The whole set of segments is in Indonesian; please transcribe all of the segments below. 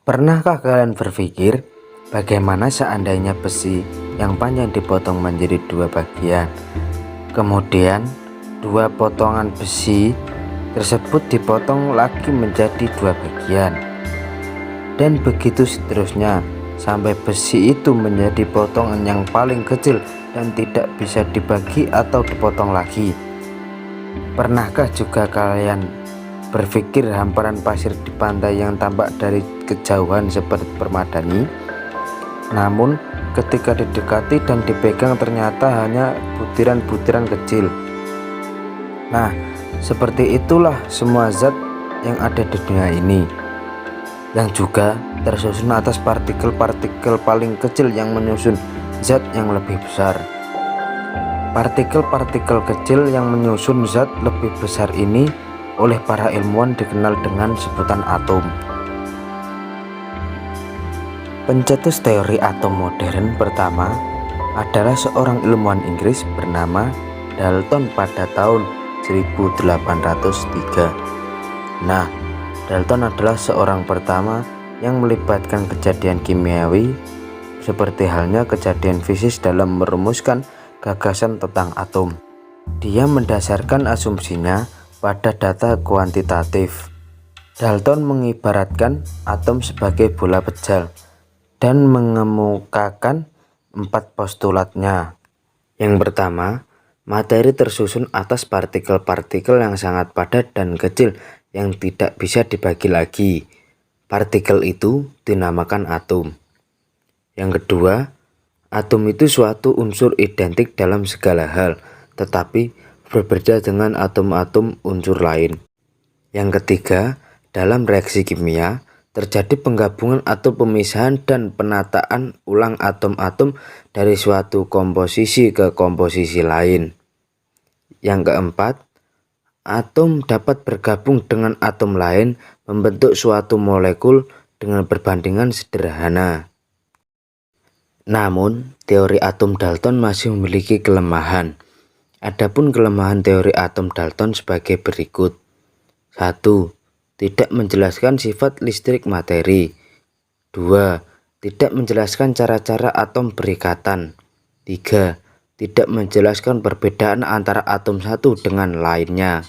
Pernahkah kalian berpikir bagaimana seandainya besi yang panjang dipotong menjadi dua bagian, kemudian dua potongan besi tersebut dipotong lagi menjadi dua bagian, dan begitu seterusnya sampai besi itu menjadi potongan yang paling kecil dan tidak bisa dibagi atau dipotong lagi? Pernahkah juga kalian berpikir hamparan pasir di pantai yang tampak dari kejauhan seperti permadani, namun ketika didekati dan dipegang ternyata hanya butiran-butiran kecil? Nah, seperti itulah semua zat yang ada di dunia ini, yang juga tersusun atas partikel-partikel paling kecil yang menyusun zat yang lebih besar. Partikel-partikel kecil yang menyusun zat lebih besar ini oleh para ilmuwan dikenal dengan sebutan atom. Pencetus teori atom modern pertama adalah seorang ilmuwan Inggris bernama Dalton pada tahun 1803. Nah, Dalton adalah seorang pertama yang melibatkan kejadian kimiawi seperti halnya kejadian fisik dalam merumuskan gagasan tentang atom. Dia mendasarkan asumsinya pada data kuantitatif. Dalton mengibaratkan atom sebagai bola pejal dan mengemukakan 4 postulatnya. Yang pertama, materi tersusun atas partikel-partikel yang sangat padat dan kecil yang tidak bisa dibagi lagi. Partikel itu dinamakan atom. Yang kedua, atom itu suatu unsur identik dalam segala hal, tetapi berbeda dengan atom-atom unsur lain. Yang ketiga, dalam reaksi kimia terjadi penggabungan atau pemisahan dan penataan ulang atom-atom dari suatu komposisi ke komposisi lain. Yang keempat, atom dapat bergabung dengan atom lain membentuk suatu molekul dengan perbandingan sederhana. Namun, teori atom Dalton masih memiliki kelemahan. Adapun kelemahan teori atom Dalton sebagai berikut. 1. Tidak menjelaskan sifat listrik materi. 2. Tidak menjelaskan cara-cara atom berikatan. 3. Tidak menjelaskan perbedaan antara atom satu dengan lainnya.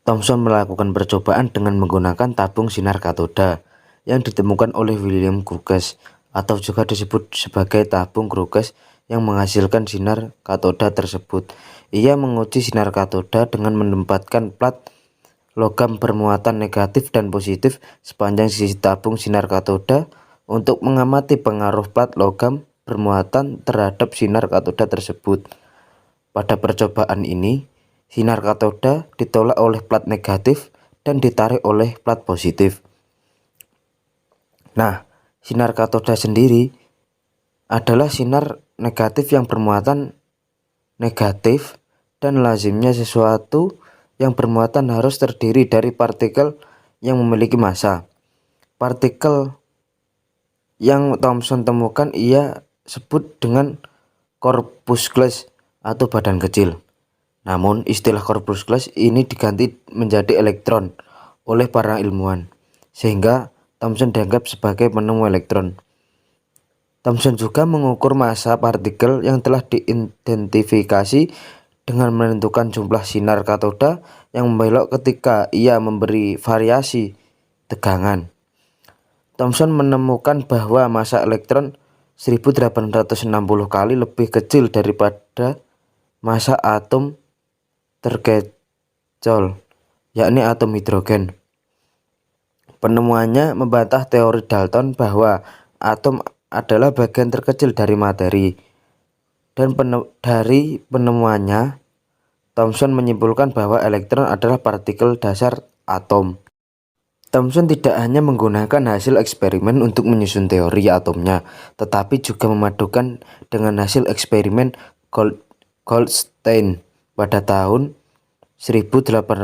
Thomson melakukan percobaan dengan menggunakan tabung sinar katoda yang ditemukan oleh William Crookes, atau juga disebut sebagai tabung Crookes, yang menghasilkan sinar katoda tersebut. Ia menguji sinar katoda dengan menempatkan plat logam bermuatan negatif dan positif sepanjang sisi tabung sinar katoda untuk mengamati pengaruh plat logam bermuatan terhadap sinar katoda tersebut. Pada percobaan ini, sinar katoda ditolak oleh plat negatif dan ditarik oleh plat positif. Nah, sinar katoda sendiri adalah sinar negatif yang bermuatan negatif, dan lazimnya sesuatu yang bermuatan harus terdiri dari partikel yang memiliki massa. Partikel yang Thomson temukan ia sebut dengan corpuscles atau badan kecil. Namun istilah corpuscles ini diganti menjadi elektron oleh para ilmuwan, sehingga Thomson dianggap sebagai penemu elektron. Thomson juga mengukur massa partikel yang telah diidentifikasi dengan menentukan jumlah sinar katoda yang membelok ketika ia memberi variasi tegangan. Thomson menemukan bahwa massa elektron 1860 kali lebih kecil daripada massa atom terkecil, yakni atom hidrogen. Penemuannya membantah teori Dalton bahwa atom adalah bagian terkecil dari materi, dan dari penemuannya Thomson menyimpulkan bahwa elektron adalah partikel dasar atom. Thomson tidak hanya menggunakan hasil eksperimen untuk menyusun teori atomnya, tetapi juga memadukan dengan hasil eksperimen Goldstein pada tahun 1886.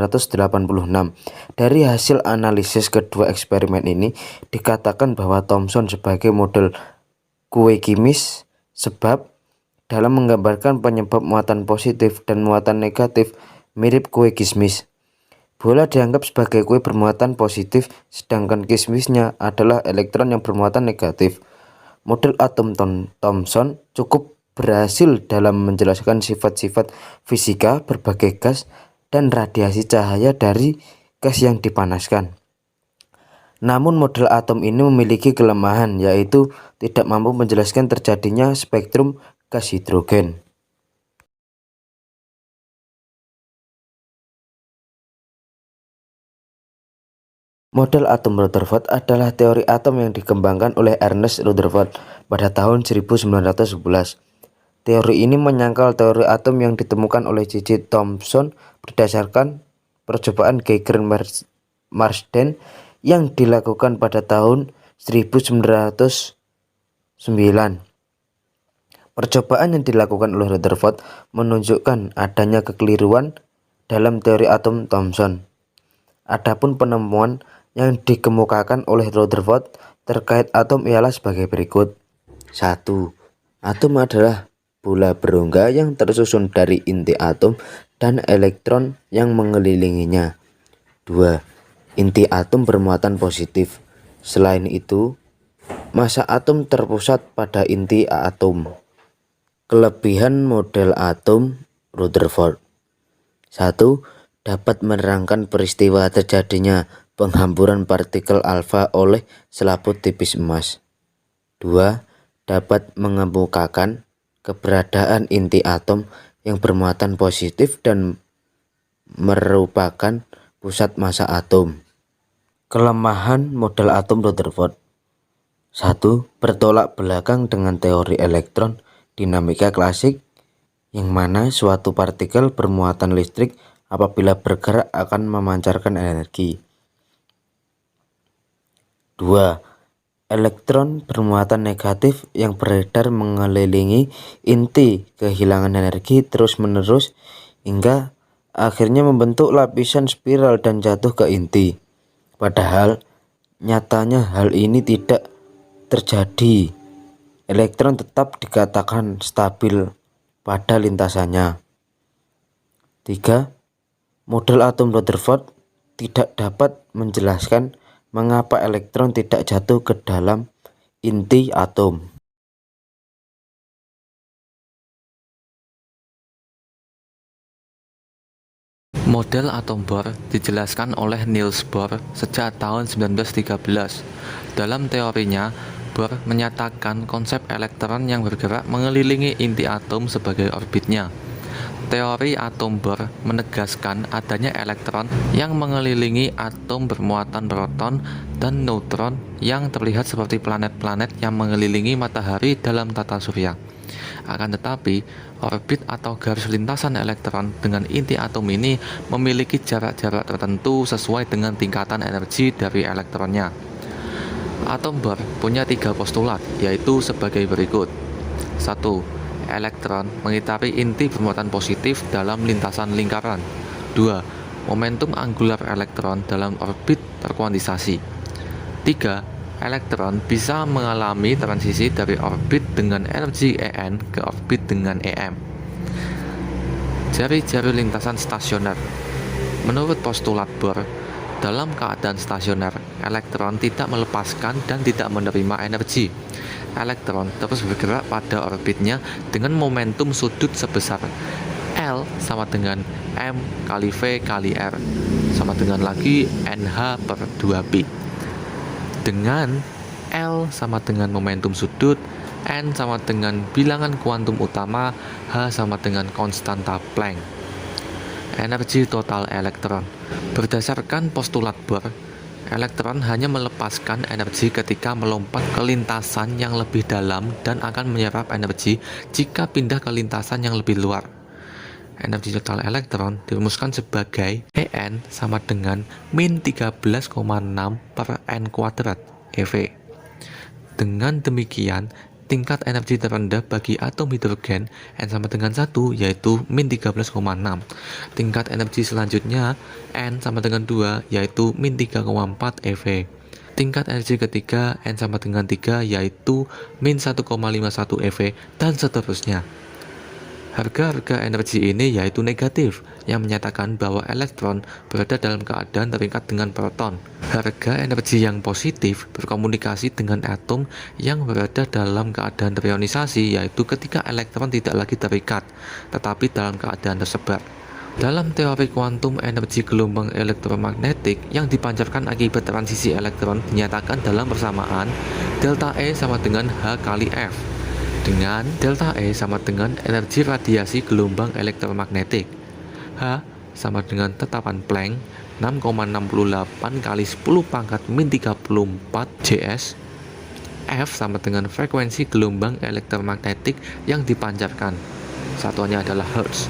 Dari hasil analisis kedua eksperimen ini dikatakan bahwa Thomson sebagai model kue kimis, sebab dalam menggambarkan penyebab muatan positif dan muatan negatif mirip kue kismis. Bola dianggap sebagai kue bermuatan positif, sedangkan kismisnya adalah elektron yang bermuatan negatif. Model atom Thomson cukup berhasil dalam menjelaskan sifat-sifat fisika berbagai gas dan radiasi cahaya dari gas yang dipanaskan. Namun model atom ini memiliki kelemahan, yaitu tidak mampu menjelaskan terjadinya spektrum gas hidrogen. Model atom Rutherford adalah teori atom yang dikembangkan oleh Ernest Rutherford pada tahun 1911. Teori ini menyangkal teori atom yang ditemukan oleh J.J. Thomson berdasarkan percobaan Geiger-Marsden yang dilakukan pada tahun 1909. Percobaan yang dilakukan oleh Rutherford menunjukkan adanya kekeliruan dalam teori atom Thomson. Adapun penemuan yang dikemukakan oleh Rutherford terkait atom ialah sebagai berikut. 1. Atom adalah bola berongga yang tersusun dari inti atom dan elektron yang mengelilinginya. 2. Inti atom bermuatan positif. Selain itu, massa atom terpusat pada inti atom. Kelebihan model atom Rutherford. 1. Dapat menerangkan peristiwa terjadinya penghamburan partikel alfa oleh selaput tipis emas. 2. Dapat mengemukakan keberadaan inti atom yang bermuatan positif dan merupakan pusat massa atom. Kelemahan model atom Rutherford. 1. Bertolak belakang dengan teori elektron dinamika klasik, yang mana suatu partikel bermuatan listrik apabila bergerak akan memancarkan energi. 2. Elektron bermuatan negatif yang beredar mengelilingi inti kehilangan energi terus-menerus hingga akhirnya membentuk lapisan spiral dan jatuh ke inti. Padahal nyatanya hal ini tidak terjadi. Elektron tetap dikatakan stabil pada lintasannya. 3. Model atom Rutherford tidak dapat menjelaskan mengapa elektron tidak jatuh ke dalam inti atom. Model atom Bohr dijelaskan oleh Niels Bohr sejak tahun 1913. Dalam teorinya, Bohr menyatakan konsep elektron yang bergerak mengelilingi inti atom sebagai orbitnya. Teori atom Bohr menegaskan adanya elektron yang mengelilingi atom bermuatan proton dan neutron yang terlihat seperti planet-planet yang mengelilingi matahari dalam tata surya. Akan tetapi, orbit atau garis lintasan elektron dengan inti atom ini memiliki jarak-jarak tertentu sesuai dengan tingkatan energi dari elektronnya. Atom Bohr punya 3 postulat, yaitu sebagai berikut. 1. Elektron mengitari inti bermuatan positif dalam lintasan lingkaran. 2. Momentum anggular elektron dalam orbit terkuantisasi. 3. Elektron bisa mengalami transisi dari orbit dengan energi En ke orbit dengan Em. Jari-jari lintasan stasioner. Menurut postulat Bohr, dalam keadaan stasioner, elektron tidak melepaskan dan tidak menerima energi. Elektron terus bergerak pada orbitnya dengan momentum sudut sebesar L sama dengan M kali V kali R sama dengan lagi NH per 2P. Dengan L sama dengan momentum sudut, N sama dengan bilangan kuantum utama, H sama dengan konstanta Planck. Energi total elektron. Berdasarkan postulat Bohr, elektron hanya melepaskan energi ketika melompat ke lintasan yang lebih dalam dan akan menyerap energi jika pindah ke lintasan yang lebih luar. Energi total elektron dirumuskan sebagai En sama dengan min 13,6 per N kuadrat eV. Dengan demikian, tingkat energi terendah bagi atom hidrogen N sama dengan 1 yaitu min 13,6. Tingkat energi selanjutnya N sama dengan 2 yaitu min 3,4 eV. Tingkat energi ketiga N sama dengan 3 yaitu min 1,51 eV dan seterusnya. Harga-harga energi ini yaitu negatif, yang menyatakan bahwa elektron berada dalam keadaan terikat dengan proton. Harga energi yang positif berkomunikasi dengan atom yang berada dalam keadaan reionisasi, yaitu ketika elektron tidak lagi terikat, tetapi dalam keadaan tersebar. Dalam teori kuantum, energi gelombang elektromagnetik yang dipancarkan akibat transisi elektron dinyatakan dalam persamaan delta E sama dengan H kali F, dengan delta E sama dengan energi radiasi gelombang elektromagnetik. H sama dengan tetapan Planck 6,68 kali 10 pangkat min 34 J/s. F sama dengan frekuensi gelombang elektromagnetik yang dipancarkan. Satuannya adalah Hertz.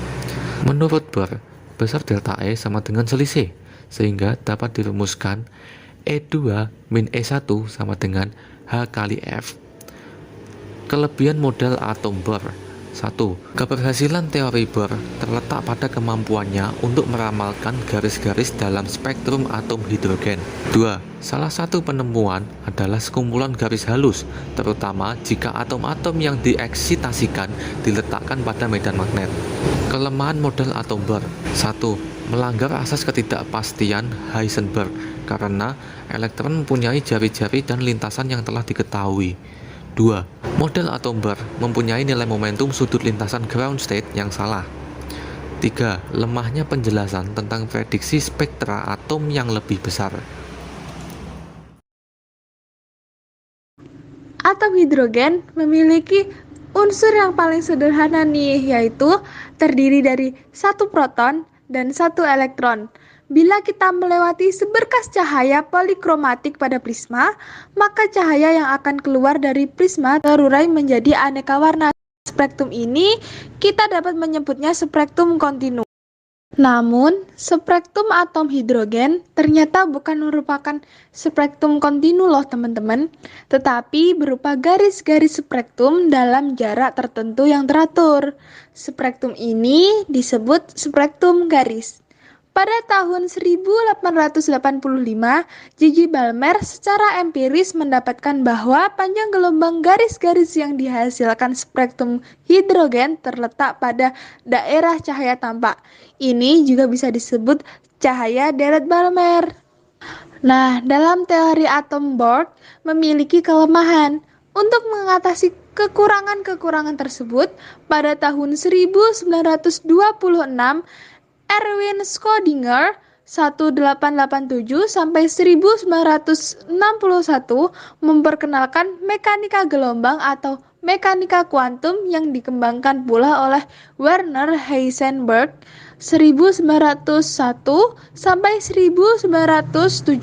Menurut Bohr, besar delta E sama dengan selisih, sehingga dapat dirumuskan E2 min E1 sama dengan H kali F. Kelebihan model atom Bohr. 1. Keberhasilan teori Bohr terletak pada kemampuannya untuk meramalkan garis-garis dalam spektrum atom hidrogen. 2. Salah satu penemuan adalah sekumpulan garis halus, terutama jika atom-atom yang dieksitasikan diletakkan pada medan magnet. Kelemahan model atom Bohr. 1. Melanggar asas ketidakpastian Heisenberg karena elektron mempunyai jari-jari dan lintasan yang telah diketahui. 2. Model atom Bohr mempunyai nilai momentum sudut lintasan ground state yang salah. 3. Lemahnya penjelasan tentang prediksi spektra atom yang lebih besar. Atom hidrogen memiliki unsur yang paling sederhana nih, yaitu terdiri dari satu proton dan satu elektron. Bila kita melewati seberkas cahaya polikromatik pada prisma, maka cahaya yang akan keluar dari prisma terurai menjadi aneka warna. Spektrum ini kita dapat menyebutnya spektrum kontinu. Namun, spektrum atom hidrogen ternyata bukan merupakan spektrum kontinu loh teman-teman, tetapi berupa garis-garis spektrum dalam jarak tertentu yang teratur. Spektrum ini disebut spektrum garis. Pada tahun 1885, J.J. Balmer secara empiris mendapatkan bahwa panjang gelombang garis-garis yang dihasilkan spektrum hidrogen terletak pada daerah cahaya tampak. Ini juga bisa disebut cahaya deret Balmer. Nah, dalam teori atom Bohr memiliki kelemahan. Untuk mengatasi kekurangan-kekurangan tersebut, pada tahun 1926, Erwin Schrödinger 1887 sampai 1961 memperkenalkan mekanika gelombang atau mekanika kuantum yang dikembangkan pula oleh Werner Heisenberg 1901 sampai 1976,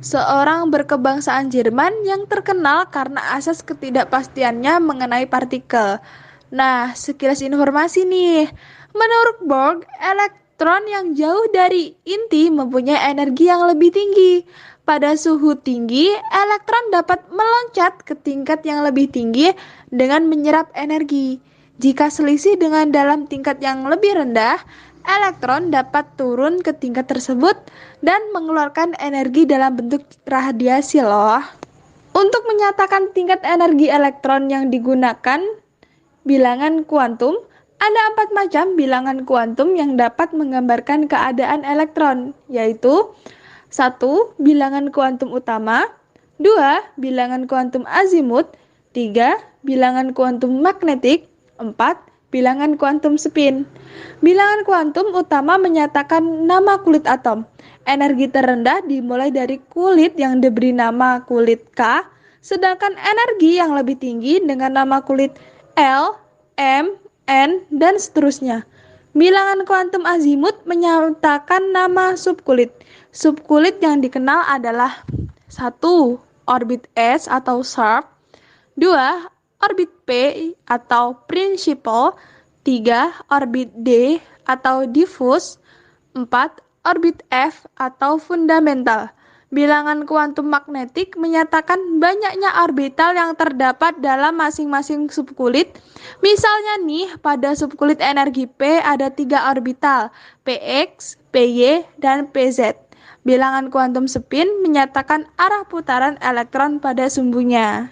seorang berkebangsaan Jerman yang terkenal karena asas ketidakpastiannya mengenai partikel. Nah, sekilas informasi nih. Menurut Bohr, elektron yang jauh dari inti mempunyai energi yang lebih tinggi. Pada suhu tinggi, elektron dapat meloncat ke tingkat yang lebih tinggi dengan menyerap energi. Jika selisih dengan dalam tingkat yang lebih rendah, elektron dapat turun ke tingkat tersebut dan mengeluarkan energi dalam bentuk radiasi loh. Untuk menyatakan tingkat energi elektron yang digunakan bilangan kuantum, ada 4 macam bilangan kuantum yang dapat menggambarkan keadaan elektron, yaitu 1. Bilangan kuantum utama, 2. Bilangan kuantum azimut, 3. Bilangan kuantum magnetik, 4. Bilangan kuantum spin. Bilangan kuantum utama menyatakan nama kulit atom. Energi terendah dimulai dari kulit yang diberi nama kulit K, sedangkan energi yang lebih tinggi dengan nama kulit L, M, N, dan seterusnya. Bilangan kuantum azimut menyatakan nama subkulit. Subkulit yang dikenal adalah 1. Orbit S atau sharp, 2. Orbit P atau principal, 3. Orbit D atau diffuse, 4. Orbit F atau fundamental. Bilangan kuantum magnetik menyatakan banyaknya orbital yang terdapat dalam masing-masing subkulit. Misalnya nih, pada subkulit energi P ada 3 orbital, Px, Py, dan Pz. Bilangan kuantum spin menyatakan arah putaran elektron pada sumbunya.